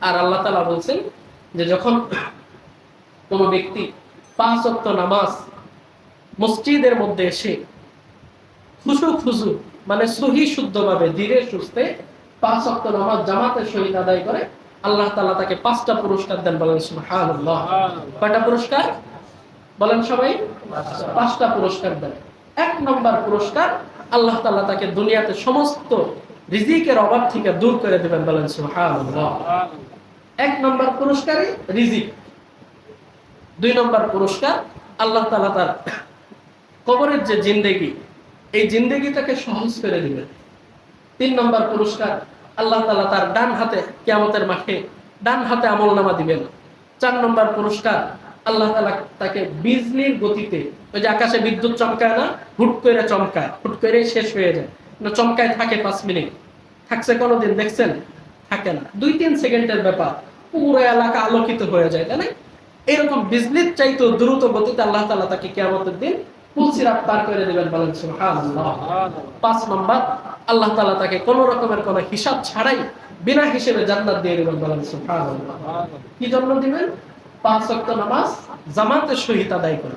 আর আল্লাহ তাআলা বলছেন যে যখন কোন ব্যক্তি 5 ওয়াক্ত নামাজ মসজিদের মধ্যে এসে খুশু মানে সহি শুদ্ধভাবে ধীরে সুস্থে 5 ওয়াক্ত নামাজ জামাতের সহিত আদায় করে, আল্লাহ তাআলা তাকে 5টা পুরস্কার দেন। বলেন সুবহানাল্লাহ। কয়টা পুরস্কার বলেন সবাই? 5টা পুরস্কার দেন। 1 নম্বর পুরস্কার, আল্লাহ তাআলা তাকে দুনিয়াতে সমস্ত রিজিকের অভাব থেকে দূর করে দিবেন। বলেন সুবহানাল্লাহ। 1 নম্বর পুরস্কারই রিজিক। 2 নম্বর পুরস্কার, আল্লাহ তাআলা তার কবরের যে জিন্দেগি, এই জিন্দেগিটাকে সহজ করে দিবেন। 3 নম্বর পুরস্কার, আল্লাহ তাআলা তার ডান হাতে কিয়ামতের মাঠে ডান হাতে আমলনামা দিবেন। 4 নম্বর পুরস্কার, আল্লাহ তাআলা তাকে বিজলির গতিতে, ওই যে আকাশে বিদ্যুৎ চমকায় না, হুট করে চমকায়, হুট করে শেষ হয়ে যায়, না চমকায় থাকে 5 মিনিট, থাকছে কোনোদিন দেখছেন? থাকে না, 2-3 সেকেন্ডের ব্যাপার, পুরো এলাকা আলোকিত হয়ে যায়, তাই না? এরকম বিজলির চাইতে দ্রুত গতিতে আল্লাহ তাআলা তাকে কিয়ামতের দিন পুলসিরাত পার করে দিবেন। বলেন সুবহানাল্লাহ। 5 নম্বর, আল্লাহ তাআলা তাকে কোন রকমের কোন হিসাব ছাড়াই বিনা হিসেবে জান্নাত দিয়ে দিবেন। বলেন সুবহানাল্লাহ। কি জন্য দিবেন? 5 ওয়াক্ত নামাজ জামাতের সহিত আদায় করে।